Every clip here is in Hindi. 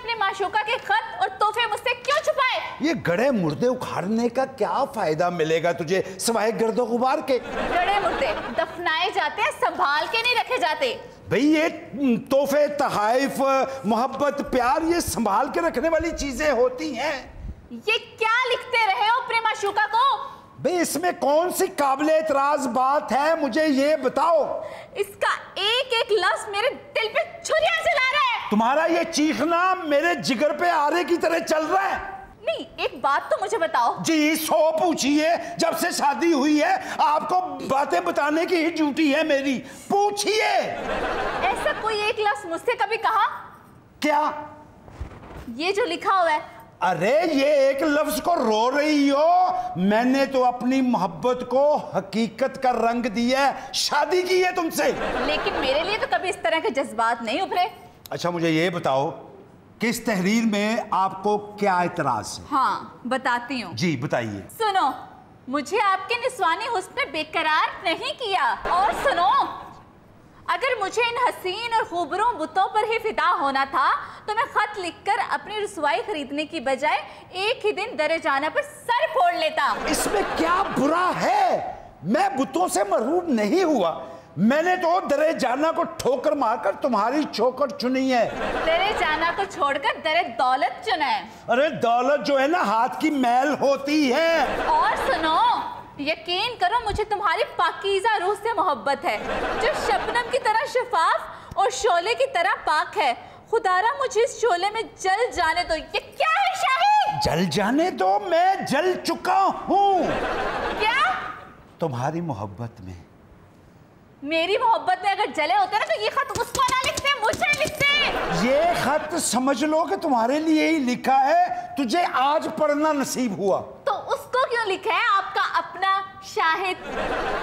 अपनी माशूका के खत और तोहफे मुझसे क्यों छुपाए? ये गड़े मुर्दे उखाड़ने का क्या फायदा मिलेगा तुझे सिवाय गर्दो गुबार के? गड़े मुर्दे दफनाए जाते हैं, संभाल के नहीं रखे जाते। भाई ये तोहफे, तहाइफ, मोहब्बत, प्यार, ये संभाल के रखने वाली चीजें होती हैं। ये क्या लिखते रहे हो अपने माशूका को? भाई इसमें कौन सी काबिल एतराज बात है, मुझे ये बताओ। इसका एक एक लफ्ज मेरे दिल पे छुरियां चला रहा है। तुम्हारा ये चीखना मेरे जिगर पे आरे की तरह चल रहा है। नहीं, एक बात तो मुझे बताओ। जी 100 पूछिए, जब से शादी हुई है आपको बातें बताने की ही ड्यूटी है मेरी, पूछिए। ऐसा कोई एक लफ्ज मुझसे कभी कहा? क्या? ये जो लिखा हुआ है। अरे ये एक लफ्ज को रो रही हो? मैंने तो अपनी मोहब्बत को हकीकत का रंग दिया है, शादी की है तुमसे। लेकिन मेरे लिए तो कभी इस तरह के जज्बात नहीं उभरे। अच्छा मुझे ये बताओ कि इस तहरीर में आपको क्या इतराज है? हाँ बताती हूँ। जी बताइए। सुनो, मुझे आपके निस्वानी हुस्न पे बेकरार नहीं किया। और सुनो, अगर मुझे इन हसीन और खूबरों बुतों पर ही फिदा होना था तो मैं खत लिखकर अपनी रसवाई खरीदने की बजाय एक ही दिन दरे जाना पर सर फोड़ लेता। इसमें क्या बुरा है? मैं बुतों से महरूम नहीं हुआ, मैंने तो दरे जाना को ठोकर मारकर तुम्हारी चौखट चुनी है। दरे जाना को छोड़कर दरे दौलत चुना है। अरे दौलत जो है ना हाथ की मैल होती है। और सुनो, यकीन करो मुझे तुम्हारी पाकीज़ा रूह से मोहब्बत है, जो शबनम की तरह शफाफ और शोले की तरह पाक है। खुदारा मुझे इस शोले में जल जाने दो। ये क्या है शाहिद? जल जाने दो? मैं जल चुका हूँ। क्या? तुम्हारी मोहब्बत में। मेरी मोहब्बत में अगर जले होते ना तो ये खत उसको ना लिखते, मुझे लिखते। ये खत समझ लो कि तुम्हारे लिए ही लिखा है, तुझे आज पढ़ना नसीब हुआ। तो उसको क्यों लिखा है आपका अपना शाहिद?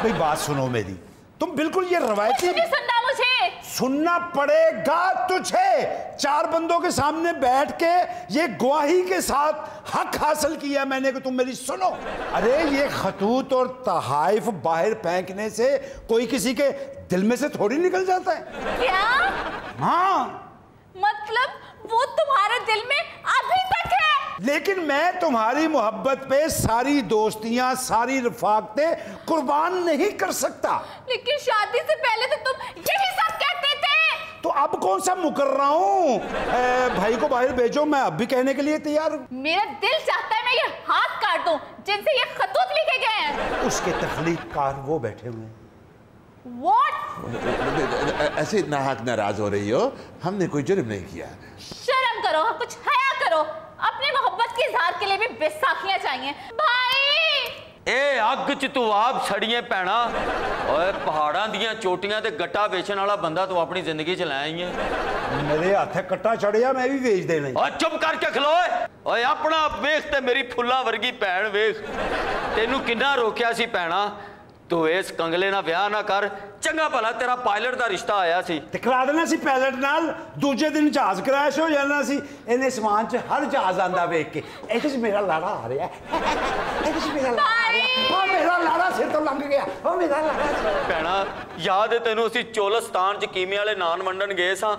भाई बात सुनो मेरी, तुम बिल्कुल ये रवायती कुछ नहीं सुनना मुझे। सुनना पड़ेगा तुझे। 4 बंदों के सामने बैठ के ये गवाही के साथ हक हासिल किया मैंने कि तुम मेरी सुनो। अरे ये खतूत और तहाइफ बाहर फेंकने से कोई किसी के दिल में से थोड़ी निकल जाता है। क्या? हाँ मतलब वो तुम्हारे दिल में अभी तक है? लेकिन मैं तुम्हारी मोहब्बत पे सारी दोस्तियां, सारी रफाकतें कुर्बान नहीं कर सकता। लेकिन शादी से पहले तो तुम यही सब कहते थे। तो अब कौन सा मुकर रहा हूँ? भाई को बाहर भेजो, मैं अब भी कहने के लिए तैयार हूँ। मेरा दिल चाहता है मैं ये हाथ काट दूं जिनसे ये खतूत लिखे गए हैं। उसके तख्लीककार वो बैठे हुए हैं। What? ऐसे नाहक नाराज हो रही हो, हमने कोई जुर्म नहीं किया। शर्म करो, कुछ हया करो। अपनी मोहब्बत के इजहार के लिए भी बैसाखियां चाहिए। भाई ए अग च तू आप छड़िए भैना, ओए पहाड़ां दियां चोटियां ते गट्टा बेचण वाला बंदा तू अपनी जिंदगी च लै आई है। मेरे हाथ कट्टा चढ़िया, मैं भी बेच देना। ओए चुप करके खलोए। ओए अपना वेख ते मेरी फुल्ला वर्गी भैन वेख। तेनू किन्ना रोकिया सी भैना, तू इस कंगले ना ब्याह ना कर। चंगा भला तेरा पायलट का रिश्ता आया सी ते करा देना सी पायलट नाल, दूजे दिन जहाज क्रैश हो जाना सी। इन्हें समान च हर जहाज आंदा वेख के इहदे च मेरा लाड़ा आ रहा है, इहदे च मेरा लाड़ा आ रहा है, मेरा लाड़ा सिर तो लंघ गया, ओ मेरा लाड़ा। भैना याद है तेनू असीं चोलस्तान च कीमे वाले नान वंडन गए सां।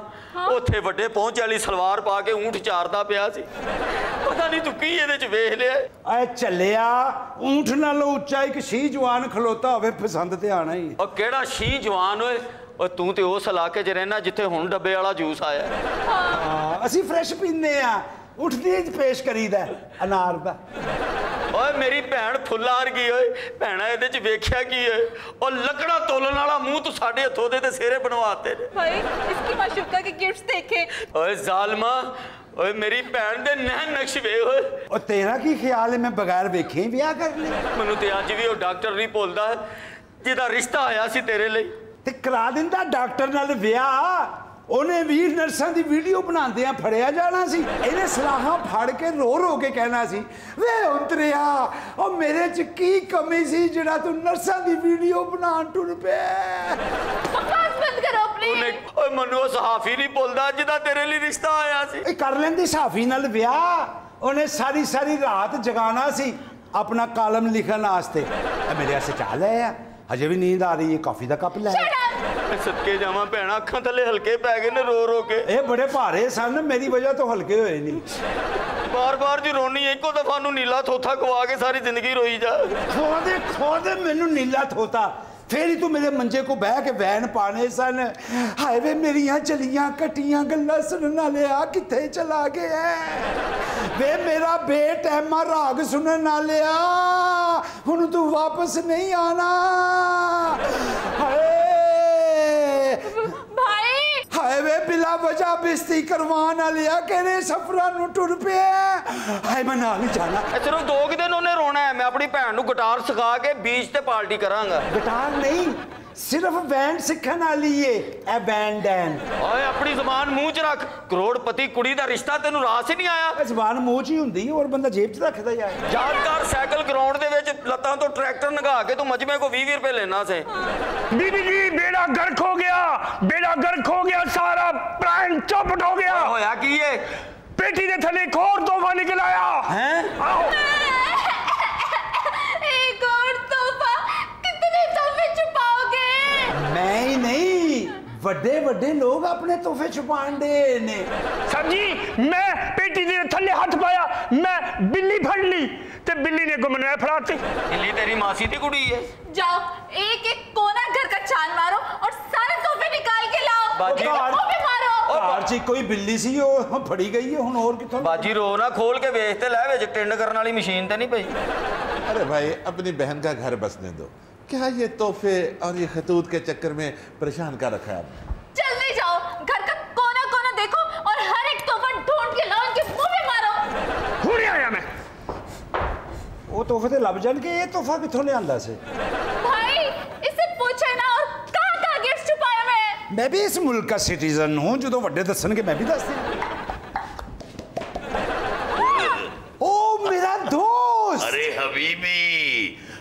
उत्थे वड्डे पहुंचे वाली सलवार पा के ऊंट चारदा पिया सी। पता नहीं तू की इहदे च वेख लिया। ऐ चलिया ऊंट नालों उच्चा एक शी जवान खलोता होवे पसंद ते आना ही। और केड़ा शी जवान होए, और तू ते उस इलाके च रहना जिथे हुण डब्बे वाला जूस आया। असी फ्रेश पींदे आ, उठदी पेश करीदा अनार दा। ओए मेरी भैन फुल्ला वर्गी ओए भैना इहदे च वेख्या की है? और लकड़ा तोलन वाला मुंह तू साडे हथों दे ते सेरे बनवाते ने। भाई इसकी माशूका के गिफ्ट्स देखे। ओए जालमा, ओए मेरी भैन दे नैन नक्श वे ओए। और तेरा की ख्याल है मैं बगैर वेखे ब्याह कर ले? मैनू ते अज भी वो डॉक्टर नहीं भुलदा जिहदा रिश्ता आया सी तेरे लिए। ते करा दिंदा डॉक्टर नाल ब्याह। उन्हें भी नर्सां दी वीडियो बनाते फड़िया जाना सी। इन्हें सलाहां फड़ के रो के कहना सी, वे उतरिया और मेरे च की कमी सी जिहड़ा तू नर्सां दी वीडियो बनान टुर पे। बकवास बंद करो अपनी। ओए मनु वो सहाफी नहीं भुलदा जिहदा तेरे लिए रिश्ता आया सी। कर लेंदी सहाफी नाल ब्याह। उन्हें सारी सारी रात जगाना सी अपना कॉलम लिखन वास्ते। मेरे आस्ते चाह ले, हजे भी नींद आ रही है, कॉफी का कप ले। सदके जावां भैणा, अखां थल्ले हल्के पै गए ने रो रो के। ये बड़े भारे सन, मेरी वजह तो हल्के होए नहीं। बार बार जी रोनी, एको दफा नू नीला थोथा खवा के सारी जिंदगी रोई जा। खो दे मैनू नीला थोता, फिर ही तू मेरे मंजे को बह के वैन पाने सन। हाय वे मेरिया चलियां कटियां गल्लां सुनने वाले आ किथे चला गया वे मेरा बेटैमा राग सुनने वाले आ, हुण तू वापस नहीं आना। हाय हाय वे बिला वजह बेइज्जती करवान वाले आ, कहने सफरां नू टुर पे। हाय मैं नाल ही जाना। सिर्फ 2 दिन उन्हें रोना है। मैं अपनी भैन नू गिटार सिखा के बीच ते पार्टी करांगा। गिटार नहीं, सिर्फ बैंड सीखण वाली है ए बैंड एंड। ओए अपनी ज़बान मुंह च रख। करोड़पति कुड़ी दा रिश्ता तेनू रास ही नहीं आया। ज़बान मुंह च ही हुंदी और बंदा जेब च रखदा यार। यादगार साइकिल ग्राउंड दे विच लत्तां तो ट्रैक्टर नगा के तू मजमे को 20 रुपए लेना से। बीबी जी बेड़ा गर्क हो गया, बेड़ा गर्क हो गया, सारा प्लान चौपट हो गया। होया की है? पेटी दे थले एक और तोहफा निकल आया। हैं? आओ। एक और तोहफा? कितने तोहफे छुपाओगे? मैं ही नहीं, बड़े बड़े लोग अपने तोहफे छुपान दे ने। सब्जी मैं पेटी दे थले हाथ पाया, मैं बिल्ली फड़ ली ते बिल्ली ने गुमनाया फड़ाती। बिल्ली तेरी मासी दी कुड़ी है। जाओ एक एक कोना घर का छान मारो और सारे तोहफे निकाल के लाओ। बाजी तोहफे मारो। कार च कोई बिल्ली सी वो फड़ी गई है, हुण और किथों? बाजी रो ना, खोल के वेच ते लै, विच टिंड करने वाली मशीन ते नहीं पई। अरे भाई अपनी बहन का घर बसने दो, क्या ये तोहफे और ये खतूत के चक्कर में परेशान कर रखा है आपने? जल्दी जाओ, घर का कोना कोना देखो और हर एक तोहफा ढूंढ के लाओ, इनके मुंह पे मारो। हुणे आया मैं। वो तोहफे ते लब जान के, ये तोहफा किथों ले आंदा से? भाई इससे पूछे ना, और कहाँ गिफ्ट छुपाया मैं भी इस मुल्क का सिटीजन हूँ, जो तो वड्डे दसन के मैं भी दस दिया। ओ मेरा दोस्त। अरे हबीबी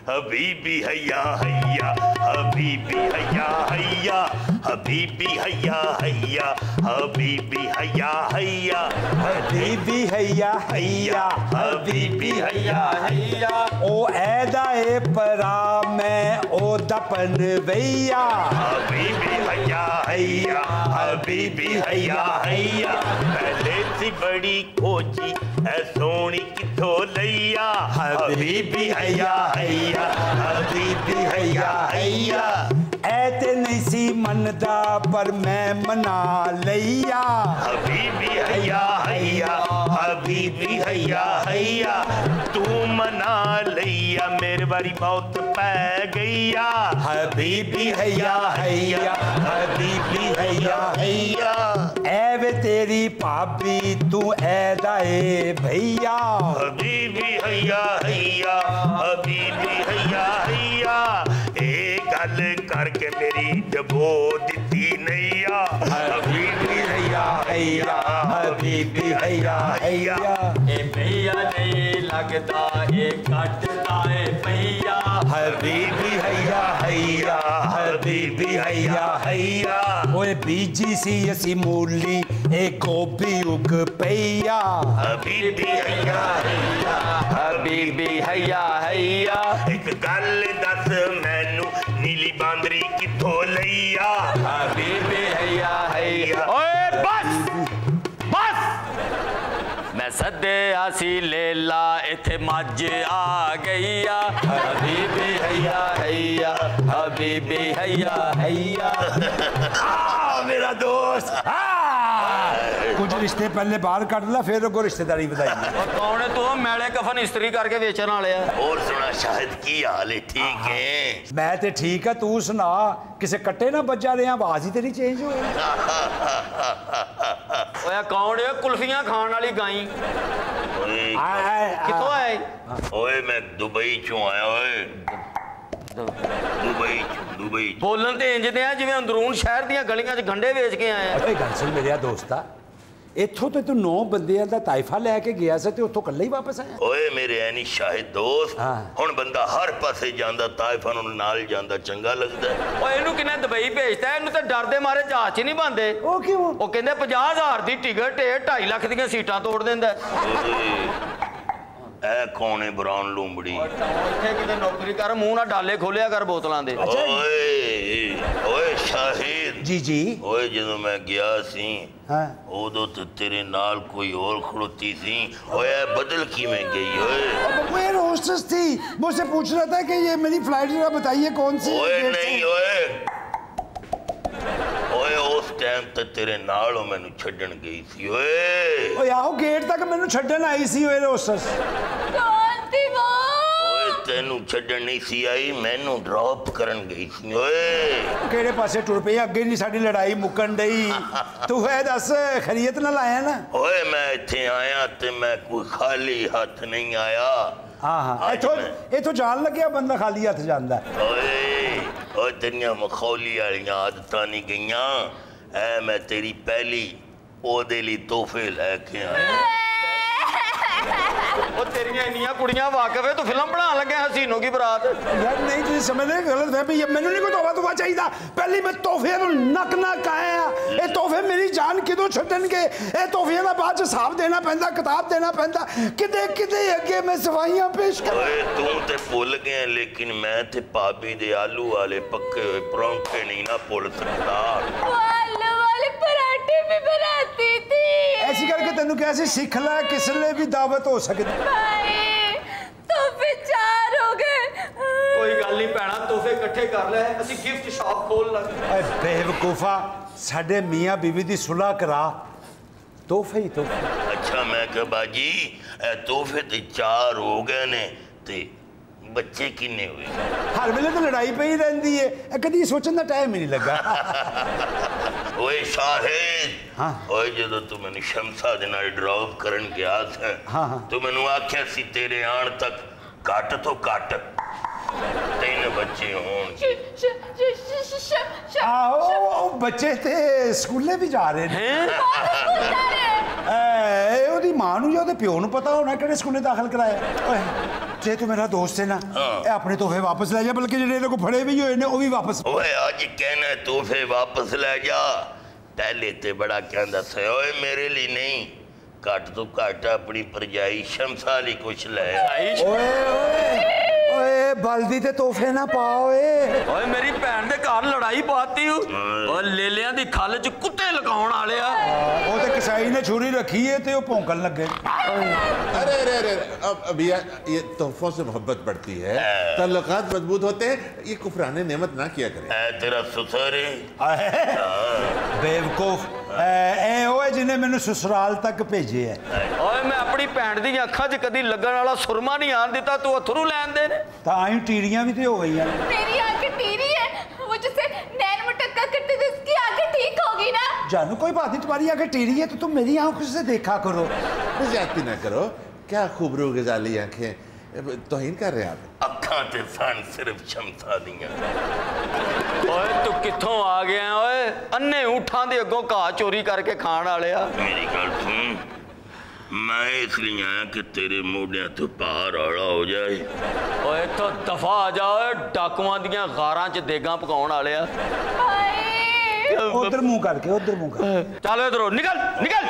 हबीबी हैया हैया, हबीबी हैया हैया, हबीबी हैया हैया, हबीबी हैया हैया, हबीबी हैया हैया, हबीबी हैया हैया। ओ ऐदा ए परा मैं ओ दपन वैया। हबीबी हैया हैया, हबीबी हैया हैया। पहले सी बड़ी खोजी ऐ सोनी किथों लैया। हबीबी हैया हैया, हबीबी हैया हैया। ऐ ते नहीं सी मनदा पर मैं मना लैया। हबीबी हैया हैया, हबीबी हैया हैया। तू मना लैया, मेरे बारी मौत पै गईया। हबीबी हैया हैया, हबीबी हैया हैया। ऐ वे तेरी भाभी तू ऐदा ए भैया। हबीबी हैया हैया, हबीबी हैया हैया। ए गल करके मेरी डबो दिती नैया। हबीबी हैया हैया, हबीबी हैया हैया। ए भैया नहीं लगता, ए कटता है भैया। हबीबी हैया हैया, हबीबी हैया हैया। ओए बीजी सी असी मूली ए गोभी उग पईया। हबीबी हैया हैया, हबीबी हैया हैया। एक गल दस मैनू, नीली बांदरी किथों लैया। हबीबी हैया हैया। ओए बस बस, मैं सदे आसी लेला, इथे मज आ गईया। हबीबी हैया हैया, हबीबी हैया हैया। मेरा दोस्त कुछ रिश्ते पहले बाहर कट ला, फिर अगो रिश्तेदारी बताई। और कौन है तू? मैले कफन इस्त्री करके बेचने वाले आ। और सुना शाहिद की हाल है? ठीक है मैं ते ठीक है, तू सुना। किसे कट्टे ना बजा रहे, आवाज ही तेरी चेंज हो। ओए कौन है? कुल्फियां खान वाली गाई कितों आए? ओए मैं दुबई चों आया। ओए दुबई बोलन ते इंज दे आ जिवें अंदरून शहर दियां गलियां च गंढे बेच के आए। अरे गल सुन मेरा दोस्ता, इथों तो तू 9 बंदियां दा ताइफा लैके गया से, ते उथों कल्ला ही वापस आया। ओए मेरे ऐनी शाहिद दोस्त, हाँ। हुण बंदा हर पासे ਜਾਂਦਾ ਤਾਇਫਾ ਨੂੰ ਨਾਲ ਜਾਂਦਾ ਚੰਗਾ ਲੱਗਦਾ। ओए इनू किने दुबई भेजता? इनू ते डर दे मारे जहाज च नहीं बांधे। ओ क्यों? ਉਹ ਕਹਿੰਦੇ 50,000 ਦੀ ਟਿਕਟ ਏ, 2.5 ਲੱਖ ਦੀਆਂ ਸੀਟਾਂ ਤੋੜ ਦਿੰਦਾ। ए कौन है ब्राउन लूंबड़ी? ਇੱਥੇ ਕਿਤੇ ਨੌਕਰੀ ਕਰ, ਮੂੰਹ ਨਾਲ ਡਾਲੇ ਖੋਲਿਆ ਕਰ ਬੋਤਲਾਂ ਦੇ। ओए ओए शाहिद जी जी ओए ਜਦੋਂ मैं गया सी हाँ उदो तो तेरे नाल कोई और खड़ोती सी। ओए बदल किवें गई? ओए वो एयर होस्टेस थी, मुझसे पूछ रहा था कि ये मेरी फ्लाइट जरा बताइए कौन सी। ओए नहीं ओए ओए उस टाइम तो तेरे नाल मैनू छड्डन गई सी। ओए ओए आओ गेट तक मैनू छड्डन आई सी एयर होस्टेस। कौन थी वो? ओए तेनू छड्डन नहीं सी आई, मैनू ड्रॉप करन गई सी। ओए ਕਿਹੜੇ ਪਾਸੇ ਟੁਰ ਪਈ? ਅੱਗੇ ਨਹੀਂ ਸਾਡੀ ਲੜਾਈ ਮੁੱਕਣ ਡਈ। ਤੂੰ ਇਹ ਦੱਸ ਖਰੀਅਤ ਨਾਲ ਆਇਆ ਨਾ? ओए मैं इत्थे आया ते मैं कोई खाली हाथ नहीं आया। ਹਾਂ ਹਾਂ ਇੱਥੋਂ ਜਾਣ ਲੱਗਿਆ ਬੰਦਾ ਖਾਲੀ ਹੱਥ ਜਾਂਦਾ। ओए ओए तेरियां मखौली वालियां आदतां नहीं गईयां। ऐ मैं तेरी पहली ओदे लई तोहफे लैके आया। ਉਹ ਤੇਰੀਆਂ ਇੰਨੀਆਂ ਕੁੜੀਆਂ ਵਾਕਫ ਹੈ, ਤੂੰ ਫਿਲਮ ਬਣਾਉਣ ਲੱਗਿਆ ਹਸੀਨੋ ਕੀ ਬਰਾਤ। ਯਾਰ ਨਹੀਂ ਤੁਸੀਂ ਸਮਝਦੇ ਗਲਤ ਹੈ ਵੀ ਮੈਨੂੰ ਨਹੀਂ ਕੋਈ ਤੋਹਫਾ ਚਾਹੀਦਾ। ਪਹਿਲੀ ਮੈਂ ਤੋਹਫੇ ਨੂੰ ਨੱਕ ਨੱਕ ਆਇਆ। ਇਹ ਤੋਹਫੇ ਮੇਰੀ ਜਾਨ ਕਿਦੋਂ ਛੱਡਣਗੇ? ਇਹ ਤੋਹਫਿਆਂ ਦਾ ਬਾਅਦ ਚ ਹਿਸਾਬ ਦੇਣਾ ਪੈਂਦਾ, ਕਿਤਾਬ ਦੇਣਾ ਪੈਂਦਾ। ਕਿਤੇ ਕਿਤੇ ਅੱਗੇ ਮੈਂ ਸਫਾਈਆਂ ਪੇਸ਼ ਕਰ। ओए तू ते भुल गया लेकिन मैं ते भाभी दे आलू वाले पक्के हुए परांठे नहीं ना भुल सकता। वो आलू वाले पराठे भी बनाती थी। ऐसी करके तेनू किहा सी सिख ले, किस लिए भी दावत हो सकती। भाई तो विचार हो गए। ਕੋਈ ਗੱਲ ਨਹੀਂ ਭੈਣਾ, ਤੋਹਫੇ ਇਕੱਠੇ ਕਰ ਲੈ, ਅਸੀਂ ਗਿਫਟ ਸ਼ਾਪ ਖੋਲ ਲਾਂਗੇ। ਓਏ ਬੇਵਕੂਫਾ, ਸਾਡੇ ਮੀਆਂ ਬੀਵੀ ਦੀ ਸੁਲ੍ਹਾ ਕਰਾ। ਤੋਹਫੇ ਹੀ ਤੋਹਫੇ। अच्छा मैं कहा बाजी ए तोहफे ते 4 हो गए ने ते बच्चे किन्ने हुए? हर वेले तो लड़ाई पई रहंदी है, कदी सोचन दा टाइम ही नहीं लगा। ओए शाहिद हाँ। ओए जदों तू मैनू शमसा दे नाल ड्रॉप करन गया था हाँ, हाँ। तू मैनू आख्या सी तेरे आण तक घट तो घट 3 बच्चे होण। आओ बच्चे ते स्कूले भी जा रहे हैं। ਉਹਦੀ ਮਾਂ ਨੂੰ ਜਾਂ ਉਹਦੇ ਪਿਓ ਨੂੰ ਪਤਾ ਹੋਣਾ ਕਿਹੜੇ ਸਕੂਲੇ ਦਾਖਲ ਕਰਾਇਆ। ਓਏ ਜੇ ਤੂੰ ਮੇਰਾ ਦੋਸਤ ਹੈ ਨਾ, ਇਹ ਆਪਣੇ ਤੋਹਫੇ ਵਾਪਸ ਲੈ ਜਾ, ਬਲਕਿ ਜਿਹੜੇ ਇਹਦੇ ਕੋਲ ਫੜੇ ਵੀ ਹੋਏ ਨੇ ਉਹ ਵੀ ਵਾਪਸ। ओए अज कहना तोहफे वापस ले जा। पहले ते बड़ा कहंदा सी ओए मेरे लिए नहीं, घट तो घट अपनी भरजाई शमसा ਲਈ कुछ ले। ਓਏ ਓਏ ਓਏ ਬਲਦੀ ਤੇ ਤੋਹਫੇ ਨਾ ਪਾ ਓਏ। ਓਏ ਮੇਰੀ ਭੈਣ ਦੇ ਘਰ ਲੜਾਈ ਪਾਤੀ। ਓਏ ਲੇਲਿਆਂ ਦੀ ਖੱਲ 'ਚ ਕੁੱਤੇ ਲਗਾਉਣ ਵਾਲਿਆ। ਉਹ ਤੇ ਕਸਾਈ ਨੇ ਛੁਰੀ ਰੱਖੀ ਹੈ ਤੇ ਉਹ ਭੌਂਕਣ ਲੱਗੇ। अरे अरे अरे अब ये तोहफों से मोहब्बत बढ़ती है, ताल्लुकात मजबूत होते हैं। ये कुफराने नेमत ना किया करें। ऐ तेरा ससुर ਬੇਵਕੂਫ, ਇਹ ਉਹ ਹੈ ਜਿਹਨੇ ਮੈਨੂੰ ਸਸੁਰਾਲ ਤੱਕ ਭੇਜੇ ਹੈ। ਓਏ ਮੈਂ ਆਪਣੀ ਭੈਣ ਦੀਆਂ ਅੱਖਾਂ 'ਚ ਕਦੀ ਲੱਗਣ ਵਾਲਾ ਸੁਰਮਾ ਨਹੀਂ ਆਣ ਦਿੱਤਾ, ਤੂੰ ਅਥਰੂ ਲੈਣ ਦੇ ਨੇ। ਤਾਂ ਆਈ ਟੀੜੀਆਂ ਵੀ ਤੇ ਹੋ ਗਈਆਂ। मेरी आंखें टीरी है, वो जिसे नैन मुटक्का करते थे उसकी आंखें ठीक होगी ना। जानू कोई बात नहीं, तुम्हारी आंखें टीढ़ी है तो तुम मेरी आंखों से देखा करो। ज्यादती ना करो, क्या खूबरू गजाली आंखें, तौहीन कर रहे हैं आप। अखां ते सन सिर्फ शमसा दियां। ਓਏ ਤੂੰ ਕਿੱਥੋਂ ਆ ਗਿਆ ਓਏ? ਅੰਨੇ ਊਠਾਂ ਦੇ ਅੱਗੋਂ ਘਾਹ ਚੋਰੀ ਕਰਕੇ ਖਾਣ ਵਾਲਿਆ। मेरी गल सुन, मैं इसलिए आया कि तेरे मोढियां तो भार आला हो जाए। ਓਏ ਇੱਥੋਂ ਦਫਾ ਆ ਜਾ ਓਏ, ਡਾਕੂਆਂ ਦੀਆਂ ਗਾਰਾਂ 'ਚ ਦੇਗਾਂ ਪਕਾਉਣ ਵਾਲਿਆ। उधर मुंह करके, उधर मुंह कर। ਚੱਲ ਇਧਰੋਂ ਨਿਕਲ ਨਿਕਲ।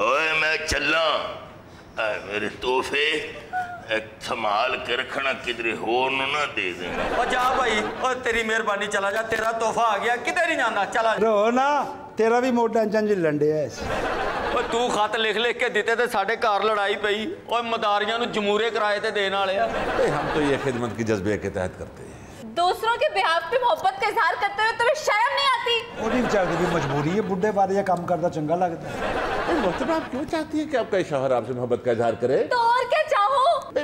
ओए मैं चला। मेरे तोहफे संभाल के रखना, किधरे होर नु ना दे देना। ਓ ਜਾ ਭਾਈ, ਓ ਤੇਰੀ ਮਿਹਰਬਾਨੀ, ਚਲਾ ਜਾ, ਤੇਰਾ ਤੋਹਫਾ ਆ ਗਿਆ, ਕਿਤੇ ਨਹੀਂ ਜਾਂਦਾ, ਚਲਾ ਜਾ। रो ना, तेरा भी मोटा जंज लंडे है। ਓਏ ਤੂੰ ਖਤ ਲਿਖ ਲਿਖ ਕੇ ਦਿੱਤੇ ਤੇ ਸਾਡੇ ਘਰ ਲੜਾਈ ਪਈ। ਓਏ ਮਦਾਰੀਆਂ ਨੂੰ ਜਮੂਰੇ ਕਿਰਾਏ ਤੇ ਦੇਣ ਵਾਲਿਆ। हम तो ये खिदमत की जज्बे के तहत करते हैं। दूसरों के बिहाफ पे मोहब्बत का इजहार करते हुए तुम्हें शर्म नहीं आती? ਉਹਦੀ ਵਿਚਾਰੀ ਦੀ ਮਜਬੂਰੀ ਹੈ, ਬੁੱਢੇ ਬਾਰੇ ਇਹ ਕੰਮ ਕਰਦਾ ਚੰਗਾ ਲੱਗਦਾ। मोहतरमा, आप क्यों चाहती है कि आपका शौहर आपसे मोहब्बत का इजहार करे? तो और क्या चाहो?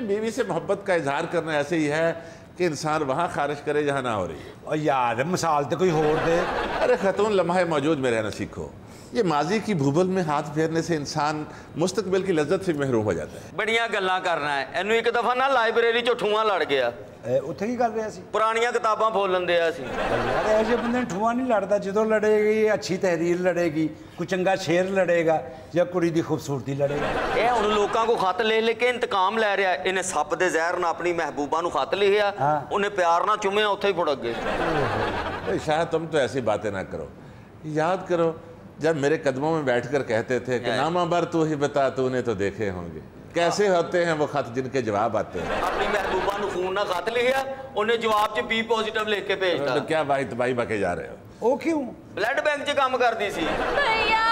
बीवी से मोहब्बत का इजहार करना ऐसे ही है कि इंसान वहाँ खारिश करे जहाँ ना हो रही है। और यार मिसाल तो कोई होर दे। अरे खतून, लम्हा मौजूद में रहना सीखो। ये माजी की भूबल में हाथ फेरने से इंसान मुस्तकबिल की लज्जत से महरूम हो जाता है। ਬੜੀਆਂ ਗੱਲਾਂ ਕਰਨਾ ਹੈ। ਇਹਨੂੰ ਇੱਕ ਦਫਾ ਨਾ ਲਾਇਬ੍ਰੇਰੀ 'ਚੋਂ ਠੂਆਂ ਲੜ ਗਿਆ। ਉੱਥੇ ਕੀ ਕਰ ਰਿਹਾ ਸੀ? ਪੁਰਾਣੀਆਂ ਕਿਤਾਬਾਂ ਫੋਲਣ ਦਿਆ ਸੀ। ਯਾਰ ਇਹ ਜਿਹੇ ਬੰਦੇ ਨੂੰ ਠੂਆ ਨਹੀਂ ਲੜਦਾ, ਜਦੋਂ ਲੜੇਗੀ ਅੱਛੀ ਤਹਿਰੀਰ ਲੜੇਗੀ, ਕੋਈ ਚੰਗਾ ਸ਼ੇਰ ਲੜੇਗਾ ਜਾਂ ਕੁੜੀ ਦੀ ਖੂਬਸੂਰਤੀ ਲੜੇਗਾ। ਇਹ ਹੁਣ ਲੋਕਾਂ ਕੋ ਖਤ ਲੈ ਲੈ ਕੇ ਇੰਤਕਾਮ ਲੈ ਰਿਹਾ। ਇਹਨੇ ਸੱਪ ਦੇ ਜ਼ਹਿਰ ਨਾਲ ਆਪਣੀ ਮਹਿਬੂਬਾ ਨੂੰ ਖਤ ਲਿਖਿਆ, ਉਹਨੇ ਪਿਆਰ ਨਾਲ ਚੁੰਮਿਆ, ਉੱਥੇ ਹੀ ਫੁੜਕ गए। शायद तुम तो ऐसी बातें ना करो। याद करो जब मेरे कदमों में बैठकर कहते थे कि नामा बर तू ही बता, तूने तो देखे होंगे, कैसे होते हैं वो खत जिनके जवाब आते हैं? अपनी महबूबा नु फोन ना खत लिखा, उन्हें जवाब च बी पॉजिटिव लिख के भेजता। तो क्या भाई तबाही बके जा रहे हो? ओ क्यों? ब्लड बैंक च काम करती सी। भैया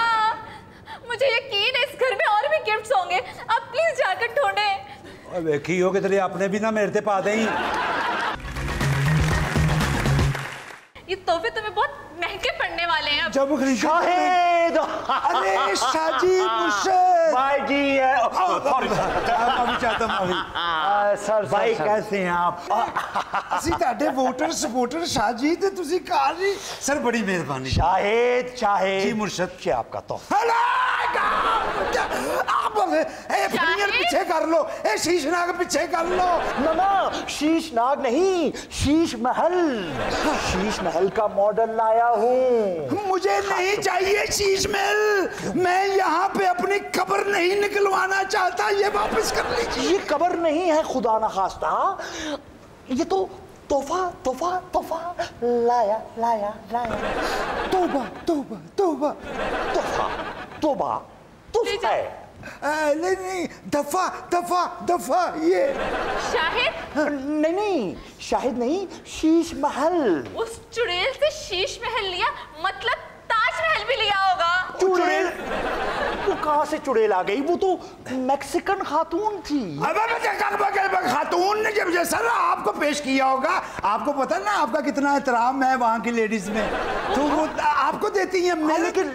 मुझे यकीन है इस घर में और भी गिफ्ट्स होंगे, आप प्लीज जाकर ढूंढें। देखी हो कि तेरे अपने भी ना मेरे ते पा दें। ये तोहफे तुम्हें बहुत महंगे पड़ने वाले हैं। जब शाहिद अरे शाजी मुर्शद भाई जी सर भाई कैसे हैं आप? ਅਸੀਂ ਤੁਹਾਡੇ ਵੋਟਰ ਸਪੋਰਟਰ शाजी ਤੇ ਤੁਸੀਂ ਕਾਰ ਜੀ सर बड़ी मेहरबानी। शाहिद शाहिद जी मुर्शद क्या आपका तोहफा? आप फिंगर पीछे कर लो, ए शीशनाग पीछे कर लो। ना शीशनाग नहीं, शीश महल का मॉडल लाया हूँ। मुझे नहीं चाहिए शीश महल, मैं यहाँ पे अपनी कब्र नहीं निकलवाना चाहता, ये वापस कर लीजिए। ये कब्र नहीं है खुदा ना खास्ता, ये तो तोहफा लाया तोबा है। नहीं दफा ये शाहिद नहीं शाहिद नहीं, शीश महल। उस चुड़ैल से शीश महल लिया, मतलब ताजमहल भी लिया होगा। चुड़ैल? वो कहाँ से चुड़ैल आ गई? वो तो मैक्सिकन खातून थी। खातून ने जब सर आपको पेश किया होगा, आपको पता ना आपका कितना एहतराम है वहाँ की लेडीज में, तो वो आपको देती हैं।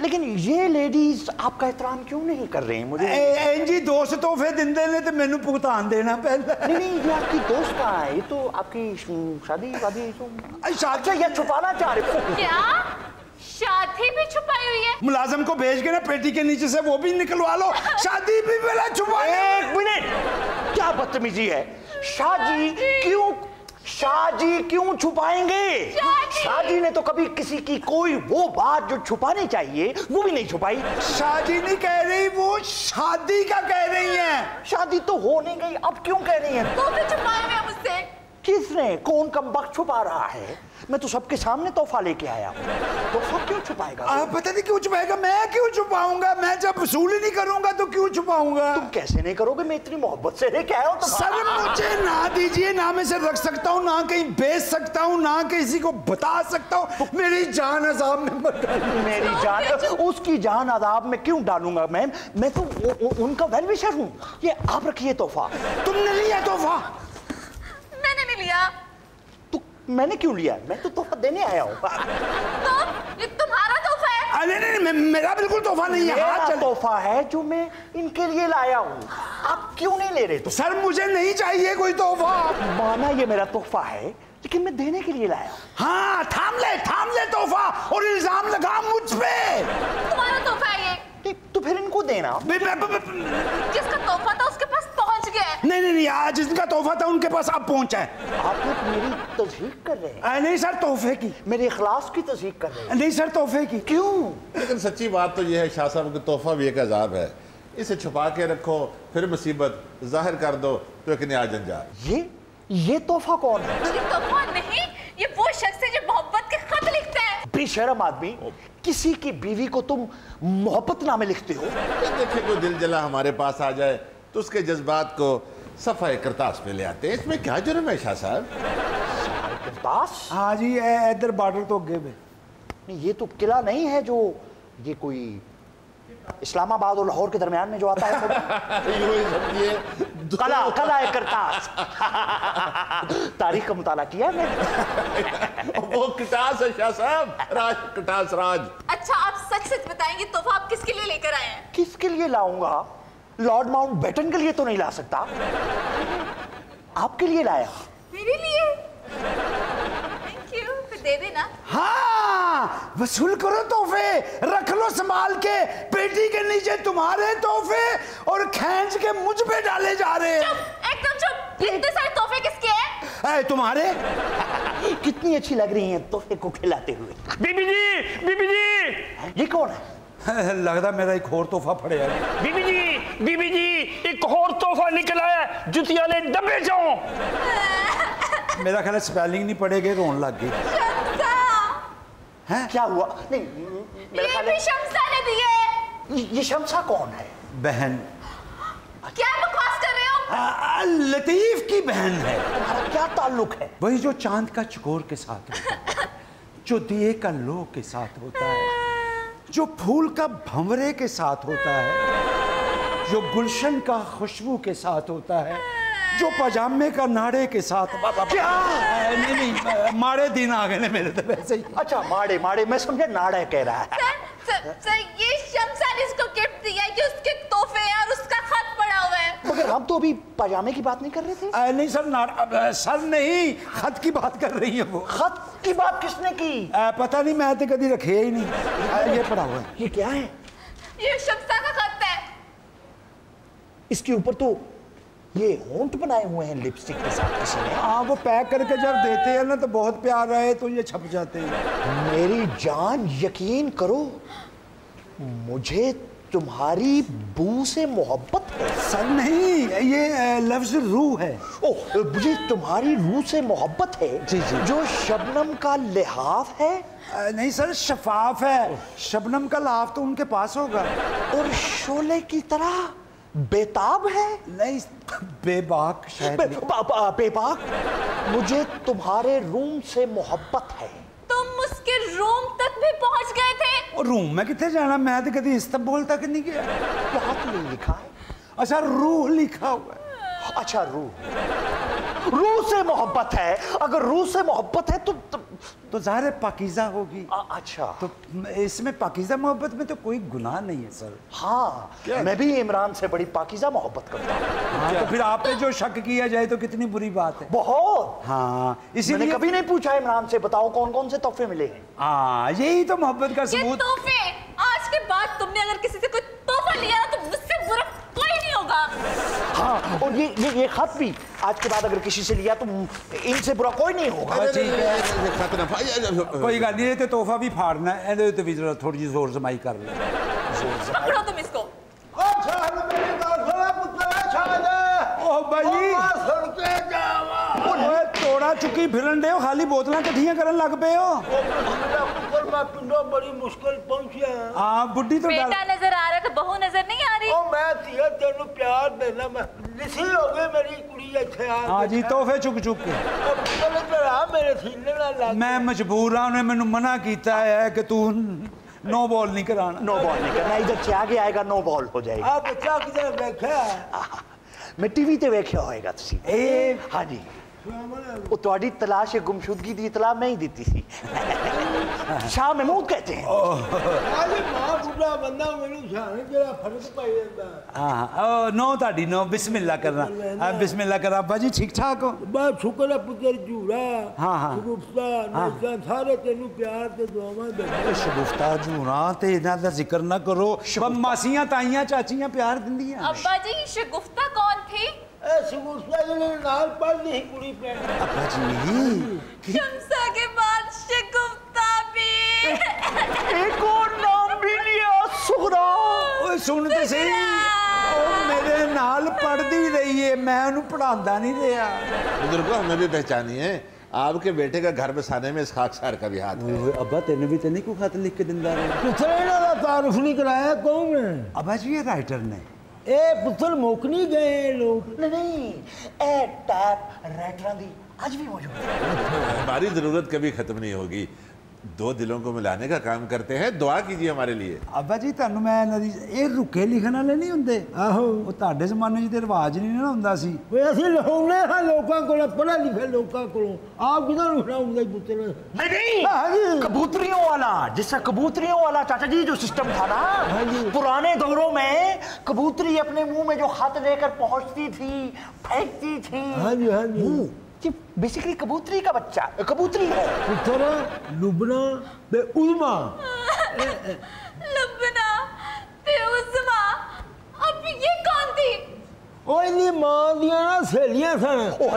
लेकिन ये लेडीज आपका एहतराम क्यों नहीं कर रही हैं? मुझे जी दोस्त तोहफे दिंदे ने तो मैनू भुगतान देना पहले। नहीं ये आपकी दोस्त कहाँ है? ये तो आपकी शादी अच्छा या छुपाना चाह रहे हो? क्या शादी भी छुपाई हुई है? मुलाजिम को भेज के ना पेटी के नीचे से वो भी निकलवा लो, शादी भी पहले छुपा। एक मिनट, क्या बदतमीजी है? शाजी क्यों छुपाएंगे? शाजी ने तो कभी किसी की कोई वो बात जो छुपानी चाहिए वो भी नहीं छुपाई। शादी नहीं कह रही, वो शादी का कह रही हैं। शादी तो हो नहीं गई, अब क्यों कह रही हैं? तो भी छुपाए हुए मुझसे। किसने? कौन कमबख्त छुपा रहा है? मैं तो सबके सामने तोहफा लेके आया हूँ। तोहफा क्यों छुपाएगा? पता नहीं क्यों छुपाएगा, मैं क्यों छुपाऊंगा? मैं जब वसूल ही नहीं करूंगा तो क्यों छुपाऊंगा? तुम कैसे नहीं करोगे? मैं इतनी मोहब्बत से लेके आया हूँ। तो सर मुझे ना दीजिए, ना मैं से रख सकता हूँ, ना कहीं बेच सकता हूँ, ना किसी को बता सकता हूँ। मेरी जान अजाब में मत डालिए। मेरी जान, उसकी जान अजाब में क्यों डालूंगा मैम? मैं तो उनका वेल विशर हूँ। ये आप रखिए तोहफा। तुमने लिया तोहफा? मैंने नहीं लिया। तो मैंने क्यों लिया? मैं तो तोहफा देने आया हूँ। तो ये तुम्हारा तोहफा है? नहीं, मेरा बिल्कुल तोहफा नहीं है। मेरा तोहफा है जो मैं इनके लिए लाया हूँ। आप क्यों नहीं ले रहे? तो सर मुझे नहीं चाहिए कोई तोहफा। माना ये मेरा तोहफा है, लेकिन मैं देने के लिए लाया हूँ। हाँ थाम ले तोहफा और इल्जाम लगा मुझ पे। तुम्हारा तोहफा है ये? तो फिर इनको देना। जिसका तोहफा था उसके पास पहुंच गया। नहीं आज जिसका तोहफा था उनके पास अब पहुंचा है। आप लोग मेरी तस्दीक कर रहे हैं? नहीं सर तोहफे की, मेरे इखलास की तस्दीक कर रहे हैं। नहीं सर तोहफे की। क्यों? लेकिन सच्ची बात तो यह है शाह साहब कि तोहफा भी एक अजाब है। इसे छुपा के रखो, फिर मुसीबत, जाहिर कर दो तो एक नया जंजाल। ये तोहफा कौन है? ये तोहफा नहीं, ये वो शख्स है जो मोहब्बत के खत लिखता है। बेशरम आदमी, किसी की बीवी को तुम मोहब्बतनामे लिखते हो? देखिए कोई दिल जला हमारे पास आ जाए तो उसके जज्बात को सफाई करतास पे ले आते हैं। इसमें क्या जुर्म है शाह साहब? करतास? हाँ जी, इधर बॉर्डर तो अगे में। नहीं ये तो किला नहीं है जो ये कोई इस्लामाबाद और लाहौर के दरमियान में जो आता है। कला है करतास। तारीख का मुताला किया है मैंने। वो कटास है शाह साहब, कटास राज। अच्छा आप सच बताएंगे तोहफा आप किसके लिए लेकर आए हैं? किसके लिए लाऊंगा? लॉर्ड माउंटबेटन के लिए तो नहीं ला सकता, आपके लिए लाया। मेरे लिए? थैंक यू, फिर दे देना। हाँ वसूल करो तोहफे, रख लो संभाल के। पेटी के नीचे तुम्हारे तोहफे और खींच के मुझ पे डाले जा रहे हैं। एकदम चुप। इतने सारे तोहफे किसके हैं? तुम्हारे। कितनी अच्छी लग रही हैं तोहफे को खिलाते हुए। बीबी जी ये कौन है? लगता मेरा एक और तोहफा पड़े है। बीबी जी एक और तोहफा निकला है, जुतिया ले डब्बे जाओ। मेरा ख्याल स्पेलिंग नहीं पड़ेगा, रोन लग गई। हैं? क्या हुआ? नहीं ये भी शम्सा ने दी है। ये शम्सा कौन है? बहन। क्या बकवास कर लतीफ की बहन है। तुम्हारा क्या ताल्लुक है? वही जो चांद का चकोर के साथ होता है, जो दिए का लो के साथ होता है, जो फूल का भंवरे के साथ होता है, जो गुलशन का खुशबू के साथ होता है, जो पजामे का नाड़े के साथ। क्या? नहीं, माड़े दिन आ गए मेरे तो वैसे ही। अच्छा, माड़े माड़े, मैं समझा नाड़ा कह रहा है। सर ये शमसा ने इसको गिफ्ट दिया है कि उसके तोहफे हैं और उसका खत पड़ा हुआ है। मगर हम तो अभी पजामे की बात नहीं कर रहे थे। नहीं सर, सर नहीं, खत की बात कर रही है वो। खत की बात किसने की? पता नहीं, मैं तो कभी रखे ही नहीं। ये पड़ा हुआ है। ये क्या है? ये शमसा का खत है। इसके ऊपर तो ये होंठ बनाए हुए हैं लिपस्टिक के साथ किसी ने। हाँ, वो पैक करके जब देते हैं ना तो बहुत प्यार रहे तो ये छप जाते हैं। मेरी जान, यकीन करो, मुझे तुम्हारी बू से मोहब्बत है। सर नहीं, ये लफ्ज रूह है। ओह, मुझे तुम्हारी रूह से मोहब्बत है। जी जी। जो शबनम का लिहाफ है। नहीं सर, शफाफ है। शबनम का लाफ तो उनके पास होगा। और शोले की तरह बेताब है। नहीं, बेबाक शायद। बेबाक। मुझे तुम्हारे रूम से मोहब्बत है। तुम उसके रूम तक भी पहुंच गए थे? और रूम में कितने जाना, मैं तो कभी इस्तांबुल तक नहीं गया। यहाँ तो नहीं लिखा है। अच्छा, रूह लिखा हुआ है। अच्छा, रूह से मोहब्बत है। अगर रूह से मोहब्बत है तो ज़ाहिर है पाकीज़ा होगी। अच्छा, तो इसमें पाकीज़ा मोहब्बत में तो कोई गुनाह नहीं है सर। हाँ, मैं भी इमरान से बड़ी पाकीज़ा मोहब्बत करता हूँ। हाँ, तो फिर आप पे जो शक किया जाए तो कितनी बुरी बात है। बहुत। हाँ, मैंने इसीलिए कभी नहीं पूछा इमरान से, बताओ कौन कौन से तोहफे मिले हैं। हाँ, यही तो मोहब्बत का ये सबूत। तोहफे, आज के बाद तुमने अगर किसी से कोई तोहफा लिया ना तो मुझसे बुरा कोई नहीं होगा। हाँ, और ये खत भी आज के बाद अगर किसी से लिया तो इनसे बुरा कोई नहीं होगा। कोई गल नहीं, तो तोहफा भी फाड़ना है, ਇਹਦੇ ਤੇ ਵੀ ਜ਼ਰਾ थोड़ी जी जोर जमाई कर ले। पकड़ो तुम इसको। ओ भाई, ओए तोड़ा चुकी फिरन दे हो, खाली बोतलां इकट्ठियां करन लग पे हो। बड़ी मुश्किल पहुंची है। हाँ, बुड्ढी तो बेटा नजर आ रहा है तो बहू नजर नहीं आ रही। ओ मैं तिया तेनू प्यार देना, मैं लिसी हो गई मेरी कुड़ी इत्थे आ। हाँ जी, तोहफे चुक चुक के अब चल तेरा मेरे सीने ना लग। मैं मजबूर हाँ, उन्हें मैनू मना किया है कि तू नो बॉल नहीं कराना। नो बॉल नहीं करना, इधर से आगे आएगा नो बॉल हो जाएगा। आप बच्चा किधर बैठा? मैं टीवी ते वेख्या होएगा तुसी। हाँ जी, वो ਤੁਹਾਡੀ तलाश गुमशुदगी दी इतला मैं ही दी थी। शाह महमूद कहते हैं। आज मां बुढ़ा बंदा मेनू जाने जरा फर्क पाई जाता। हाँ, नो ताड़ी नो, बिस्मिल्लाह करना। बिस्मिल्लाह कर। अब्बा जी ठीक ठाक हो? बस शुक्र है पुत्र जूरा। हाँ, हाँ। गुफ्ता नेता सारे तेनू प्यार ते दुआवां दे। शगुफ्ता जूना ते इन्हां दा जिक्र ना करो। मासियां ताइयां चाचियां प्यार दिंदियां। अब्बा जी, शगुफ्ता कौन थी? ए शगुफ्ता जी नाल पढ़ दी कुड़ी पे। अब्बा जी, शमसा के बाद शगुफ्ता भी। एक और नाम भी लिया, सुगरा। ओए सुन ते सही, ओ मेरे नाल पढ़दी रही है, मैं उन्हें पढ़ांदा नहीं रहा। बुजुर्गों, हमें भी पहचानिए, आपके बेटे का घर बसाने में इस खाकसार का भी हाथ है। अब्बा तेन भी तो नहीं कोई खत लिख के दिंदा रहा? किथे इन्हां दा तारुफ नहीं कराया, कौन है? अब्बा जी, ये राइटर ने। ए पुत्र मुक नहीं गए लोग। नहीं, ए टैप राइटरां दी आज भी मौजूद है। हमारी जरूरत कभी खत्म नहीं होगी। दो दिलों को मिलाने का काम करते हैं, दुआ कीजिए हमारे लिए। अब्बा जी, तुहानू मैं ये रुके लिखण वाले नहीं हुंदे? आहो, वो तुहाडे ज़माने च ते रिवाज नहीं ना हुंदा सी। वे असि लिखाउने हां लोकां कोलों, पढ़े लिखे लोकां कोलों। आप किधर लिखना हुंदा पुत्र? नहीं, कबूतरियों वाला, जिससे कबूतरियों वाला चाचा जी जो सिस्टम था ना, पुराने दौरों में कबूतरी अपने मुंह में जो खत लेकर पहुंचती थी, फेंकती थी। हाँ जी, हाँ जी। बेसिकली कबूतरी का बच्चा, कबूतरी है। पुत्र लुबना बे उल्मा। लुबना ते उज़मा। अब ये कौन थी? ओ इन्नी मां दियां ना सहेलियां सन। ओ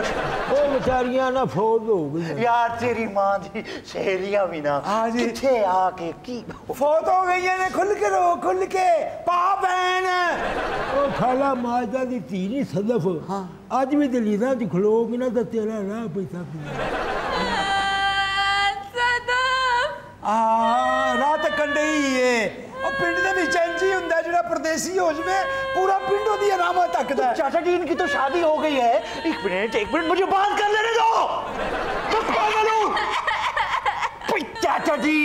बेचारियां ना फौत हो गई। यार तेरी मां दी सहेलियां भी ना हाँ जी। किथे आके की फौत हो गई ने। खुल के रो, खुल के पा बहन। ओ खाला माजदा दी धी नहीं सदफ। हाँ, आज भी दलीलां च खलोगी ना तो तेरा राह पैसा पिया। सदफ। रात कंडे ही है। ओ पिंड दे विच इंज ही हुंदा जेड़ा परदेसी हो जवे पूरा पिंड ओदी अलामत तकदा है। चाचा जी इनकी तो शादी हो गई है। एक मिनट मुझे बात कर लेने दो। चाचा जी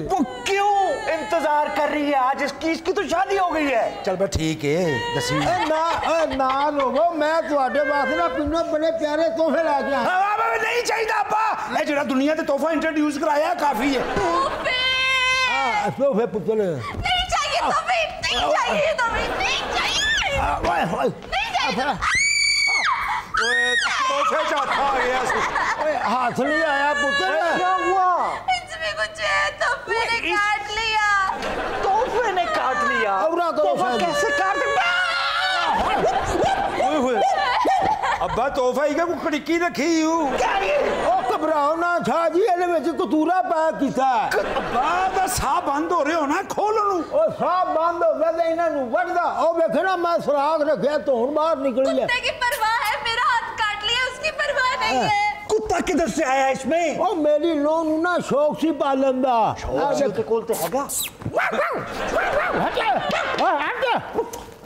वो क्यों इंतजार कर रही है? आज इसकी तो शादी हो गई है। चल बस ठीक है दसी ना रोवो, मैं तुहाडे वास्ते ना पिंडों बड़े प्यारे तोहफे लेके आया। नहीं चाहिए अब्बा, ए जेड़ा दुनिया ते तोहफा इंट्रोड्यूस कराया काफी है। तोहफे पुत्र नहीं चाहिए तोहफे, नहीं चाहिए तोहफे, नहीं चाहिए, नहीं चाहिए। ओए तोहफे चाहता आ गया ओए हाथ नहीं आया पुत्र। क्या हुआ? इसमें कुछ है, तोहफे ने काट लिया। तोहफे ने काट लिया? तोहफा कैसे काट दिया? अब्बा तोहफा ही को खड़की रखी हूं। क्या ये? ओ घबराओ ना छा जी, ਇਹਦੇ ਵਿੱਚ ਕਤੂਰਾ ਪਾ ਕੀਤਾ। अब्बा दा साह बंद हो रहे हो ना, खोल नु। ओ साह बंद हो गया ਤੇ ਇਹਨਾਂ ਨੂੰ ਵੱਢਦਾ। ਉਹ ਵੇਖੇ ਨਾ ਮੈਂ ਸੁਰਾਖ ਰੱਖਿਆ ਧੋਣ ਬਾਹਰ निकली है। कुत्ते की परवाह है, मेरा हाथ काट लिया, उसकी परवाह नहीं है। कुत्ता किधर से आया इसमें? ओ मेरी लोन ਨੂੰ ਨਾ ਸ਼ੌਕ ਸੀ ਪਾਲਣ ਦਾ। शौक कोलते हैगा।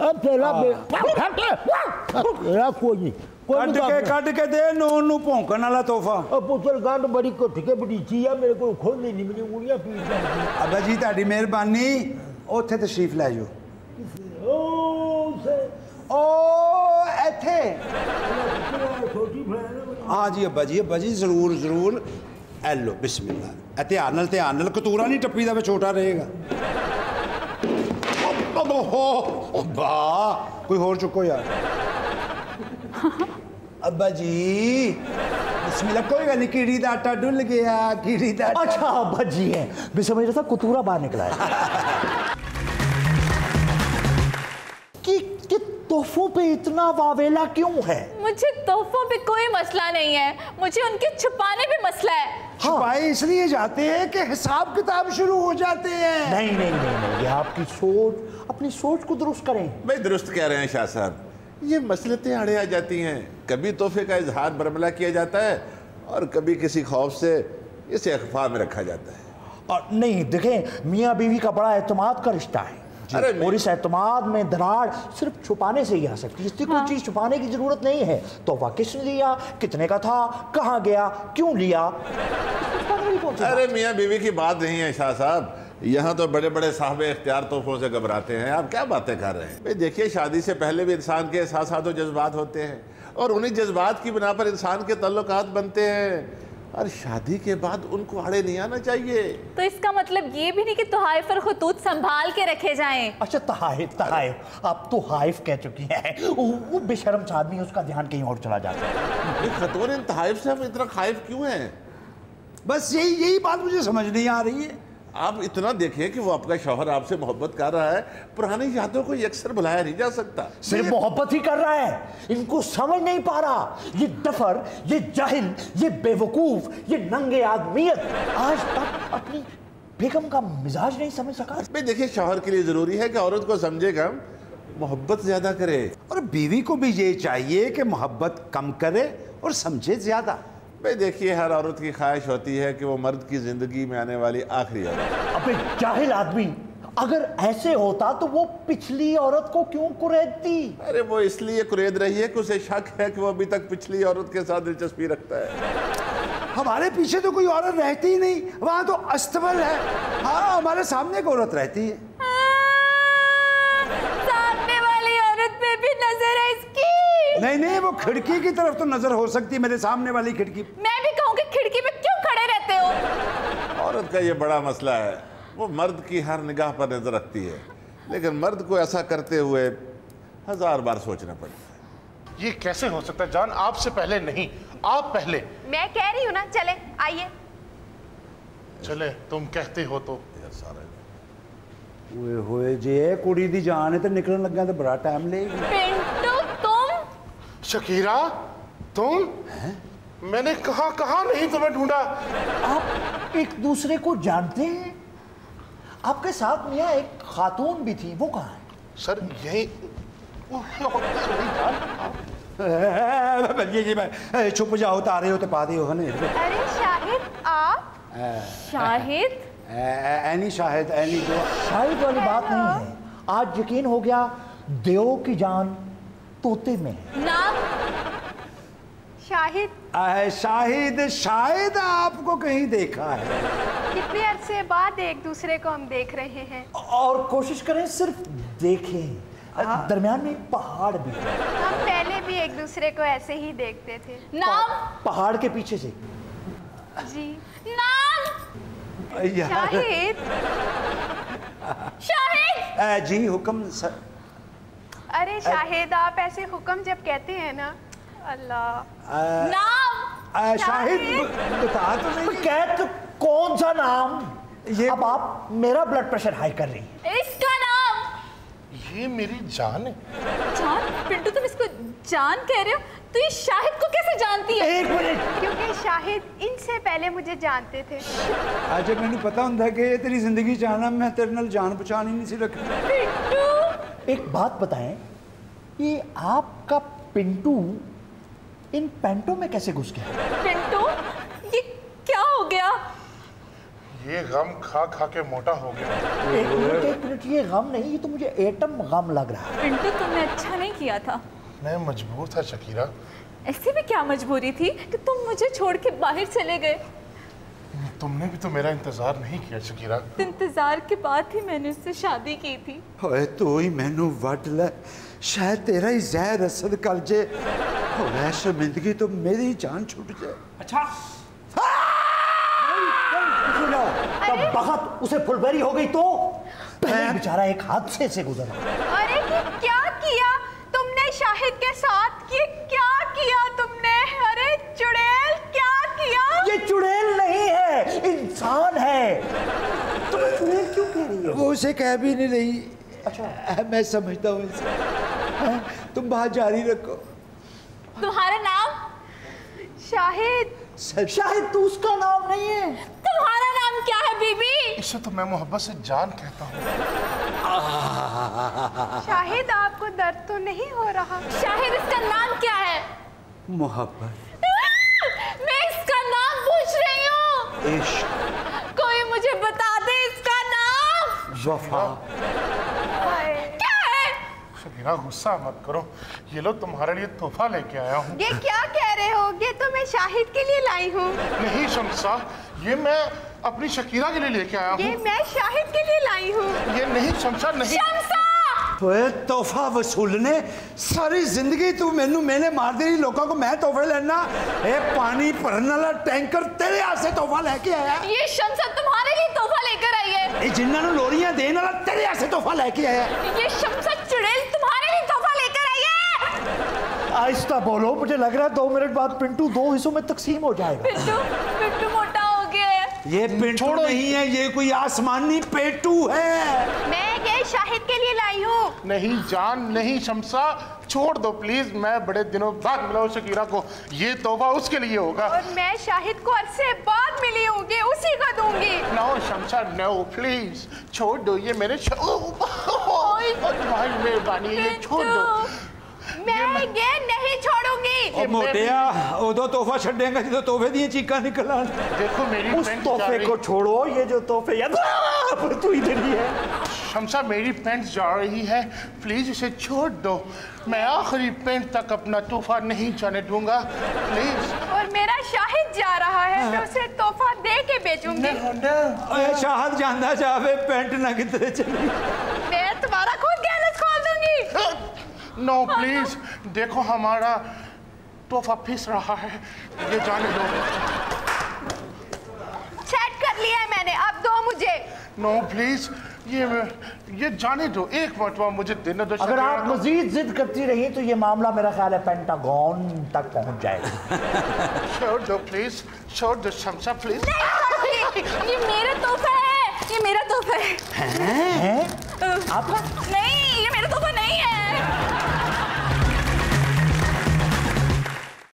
अब तेरा कोई नहीं ਕੱਢ ਕੇ ਦੇ ਨੂਨ ਨੂੰ ਭੌਂਕਣ ਵਾਲਾ ਤੋਹਫਾ। ਪੁੱਤਰ ਗੰਢ ਬੜੀ ਘੁੱਟ ਕੇ ਬੜੀਚੀ ਆ, ਮੇਰੇ ਕੋਲ ਖੋਲ੍ਹਣੀ ਨਹੀਂ, ਮੇਰੀ ਉਂਗਲੀਆਂ ਪੀੜ ਜਾਂਦੀਆਂ। ਅੱਬਾ ਜੀ ਤੁਹਾਡੀ ਮਿਹਰਬਾਨੀ, ਉੱਥੇ ਤਸ਼ਰੀਫ ਲੈ ਜਾਓ। ओ ऐथे हाँ जी अब्बा जी जरूर जरूर। ए लो बिस्मिल्लाह। ध्यान नाल कतूरा नहीं टप्पी दा, छोटा रहेगा। अब्बा कोई होर चुको यार। अब्बा जी बिस्मिल्लाह। कोई गल नहीं, कीड़ी दा आटा डुल गया, कीड़ी दा। अच्छा अब्बा जी है, मैं समझ रहा था कतूरा बाहर निकला है। कि तोहफों पे इतना वावेला क्यों है? मुझे तोहफों पे कोई मसला नहीं है, मुझे उनके छुपाने पे मसला है। छुपाए इसलिए जाते हैं कि हिसाब किताब शुरू हो जाते हैं। नहीं, ये आपकी सोच, अपनी सोच को दुरुस्त करें। भाई दुरुस्त कह रहे हैं शाह साहब, ये मसलतें आड़े आ जाती हैं। कभी तोहफे का इजहार बरमला किया जाता है और कभी किसी खौफ से इसे अखफा में रखा जाता है। और नहीं देखें, मियाँ बीवी का बड़ा एतमाद का रिश्ता है। और इस एतमाद में दरार सिर्फ छुपाने से ही आ सकती है। इसकी कोई चीज छुपाने की जरूरत नहीं है। तोहफा किसने लिया, कितने का था, कहाँ गया, क्यों लिया। अरे मियाँ बीवी की बात नहीं है शाह साहब, यहाँ तो बड़े बड़े साहब इख्तियार तोहफों से घबराते हैं। आप क्या बातें कर रहे हैं? भाई देखिए, शादी से पहले भी इंसान के एहसास और जज्बात होते हैं और उन्हीं जज्बात की बिना पर इंसान के ताल्लुकात बनते हैं, और शादी के बाद उनको आड़े नहीं आना चाहिए। तो इसका मतलब ये भी नहीं कि तोहाइफ और खतूत संभाल के रखे जाएं। अच्छा तहाइफ, आप तो हाइफ कह चुकी हैं। वो बेशर्म आदमी है, उसका ध्यान कहीं और चला जाता है। खतून इन तहाइफ से हम इतना खाइफ क्यों हैं? बस यही बात मुझे समझ नहीं आ रही है। आप इतना देखें कि वो आपका शौहर आपसे मोहब्बत कर रहा है, पुरानी यादों को अक्सर भुलाया नहीं जा सकता। सिर्फ मोहब्बत ही कर रहा है, इनको समझ नहीं पा रहा। ये डफर, ये जाहिल, ये बेवकूफ, ये नंगे आदमियत आज तक अपनी बेगम का मिजाज नहीं समझ सका। भाई देखिए, शौहर के लिए जरूरी है कि औरत को समझे कम, मोहब्बत ज्यादा करे, और बीवी को भी ये चाहिए कि मोहब्बत कम करे और समझे ज्यादा। भाई देखिए, हर औरत की ख्वाहिश होती है कि वो मर्द की जिंदगी में आने वाली आखिरी औरत। अबे जाहिल आदमी, अगर ऐसे होता तो वो पिछली औरत को क्यों कुरेदती? अरे वो इसलिए कुरेद रही है कि उसे शक है कि वो अभी तक पिछली औरत के साथ दिलचस्पी रखता है। हमारे पीछे तो कोई औरत रहती ही नहीं, वहां तो अस्तबल है। हाँ, हमारे सामने एक औरत रहती है। सामने वाली औरत पे भी नजर है इसकी। नहीं, वो खिड़की की तरफ तो नजर हो सकती है, मेरे सामने वाली खिड़की। मैं भी कहूँगी खिड़की पे क्यों खड़े रहते हो? औरत का ये बड़ा मसला है, वो मर्द की हर निगाह पर नजर रखती है, लेकिन मर्द को ऐसा करते हुए 1000 बार सोचना पड़ता है। ये कैसे हो सकता है जान? आपसे पहले नहीं, आप पहले। मैं कह रही हूँ ना, चले आइए। चले, तुम कहते हो तो। ओए होए जे कुड़ी दी जान है तो निकलने लगा तो बड़ा टाइम लेगी। पिंटू तुम? शकीरा तुम? मैंने कहा नहीं तुम्हें ढूंढा। आप एक दूसरे को जानते हैं? आपके साथ मियाँ एक खातून भी थी, वो कहाँ है? सर यही चुप जाओ, तारे हो तो पा दे हो। अरे शाहिद आप? शाहिद एनी शाहिद, एनी जो शाहिद वाली बात नहीं है। आज यकीन हो गया देव की जान तोते में है। नाम? शाहिद। शाहिद, शायद आपको कहीं देखा है। कितने अरसे बाद एक दूसरे को हम देख रहे हैं। और कोशिश करें सिर्फ देखें। दरमियान में एक पहाड़ भी है। हम पहले भी एक दूसरे को ऐसे ही देखते थे। नाम? पहाड़ के पीछे से। जी। नाम? शाहिद। शाहिद। जी हुक्म सर। अरे शाहिद, आप ऐसे हुक्म जब कहते हैं ना, अल्लाह। नाम? शाहिद बता तो नहीं। कह तो कौन सा नाम? ये अब आप मेरा ब्लड प्रेशर हाई कर रही हैं। इसका नाम? ये मेरी जान है। जान? पिंटू तुम इसको जान कह रहे हो? तो ये शाहिद को कैसे जानती है? एक मिनट। क्योंकि शाहिद इनसे पहले मुझे जानते थे। आज मैंने पता होंगे कि ये तेरी जिंदगी जाना, मैं तेरे नाल जान पहचान ही नहीं सी रखी। पिंटू एक बात बताएं, ये आपका पिंटू इन पैंटों में कैसे घुस गया? पिंटू ये क्या हो गया? ये गम खा खा के मोटा हो गया। एक मिनट, ये गम नहीं, ये तो मुझे एटम गम लग रहा है। पिंटू तुमने अच्छा नहीं किया था। मैं मजबूर था शकीरा। ऐसे भी क्या मजबूरी थी कि तुम मुझे छोड़ के बाहर चले गए? तुमने भी तो मेरा इंतजार नहीं किया शकीरा। इंतजार के बाद ही मैंने उससे शादी की थी। होए तू ही मैनू वट ले, शायद तेरा ही जहर असद कर जे, होए शर्मिंदगी तो मेरी जान छूट जाए। अच्छा तब बहुत उसे फुलबेरी हो गई तो पहले बेचारा एक हादसे से गुजरा। अरे ये क्या किया तुमने शाहिद के साथ? ये क्या किया तुमने? अरे चुड़ैल, क्या किया? ये चुड़ैल नहीं है, इंसान है। तुम चुड़ैल क्यों कह रही हो? वो उसे कह भी नहीं रही। अच्छा मैं समझता हूँ इसे। तुम बात जारी रखो। तुम्हारा नाम? शाहिद। शाहिद तो उसका नाम नहीं है। तुम्हारा नाम क्या है बीबी? इसे तो मैं मोहब्बत से जान कहता हूँ। शाहिद आपको दर्द तो नहीं हो रहा? शाहिद इसका नाम क्या है? मोहब्बत। मैं इसका नाम पूछ रही हूँ। इश्क। कोई मुझे बता दे इसका नाम। वफा। क्या है? शकीरा गुस्सा मत करो, ये लो तुम्हारे लिए तोहफा लेके आया हूँ। ये क्या कह रहे हो? ये तो मैं शाहिद के लिए लाई हूँ। नहीं शमसा, ये मैं अपनी शकीरा के लिए लेके आया ये हूँ। मैं शाहिद के लिए लाई हूँ। ये नहीं शमसा, नहीं। ओए तोहफा वसूलने सारी जिंदगी तू मैनू मेले मार दे रही, लोगों को मैं तोहफे लेना। ए पानी भरने वाला टैंकर तेरे हाथ से तोहफा लेके आया। ये शमसा तुम्हारे लिए तोहफा लेकर आई है। ए जिन्होंने लोरियां देने वाला तेरे हाथ से तोहफा लेके आया। ये शमसा चुड़ैल तुम्हारे लिए तोहफा लेकर आई है। आहिस्ता बोलो, मुझे लग रहा है 2 मिनट बाद पिंटू 2 हिस्सों में तकसीम हो जाएगा। पिंटू मोटा हो गया है। ये पिंटू नहीं है, ये कोई आसमानी पेटू है। मैं ये शाहिद के लिए लाई हूँ। नहीं जान, नहीं शमसा, छोड़ दो प्लीज। मैं बड़े दिनों बाद मिला हूँ शकीरा को, ये तोहफा उसके लिए होगा। और मैं शाहिद को अरसे बाद मिली होंगी, उसी को दूंगी। नो शमसा, नो प्लीज, छोड़ दो। ये मेरे तुम्हारी मेहरबानी, ये छोड़ दो। मैं ये नहीं छोड़ूंगी। मोटिया उदो तोहफा छड़ेगा जो तोहफे दी चीका निकल आन। देखो मेरी उस पैंट तोहफे को छोड़ो, ये जो तोहफे यार तू इधर ही है। शमसा मेरी पैंट जा रही है, प्लीज इसे छोड़ दो। मैं आखिरी पैंट तक अपना तोहफा नहीं जाने दूंगा, प्लीज। और मेरा शाहिद जा रहा है, मैं उसे तोहफा दे के बेचूंगी। शाहद जानदा जावे पैंट ना किधरे चली। मैं तुम्हारा खुद गैलस खोल दूंगी। नो प्लीज, देखो हमारा तोहफा फिस रहा है, ये जाने दो। सेट कर लिया है मैंने, अब दो मुझे। नो प्लीज, ये जाने दो, एक मरतबा मुझे देने दो। अगर आप मजीद जिद करती रही तो ये मामला मेरा ख्याल है पेंटागन तक पहुंच जाएगा। छोड़ दो प्लीज, छोड़ दो शमसा प्लीज। ये मेरा तोहफा है, ये मेरा तोहफा है। हैं? आपका? नहीं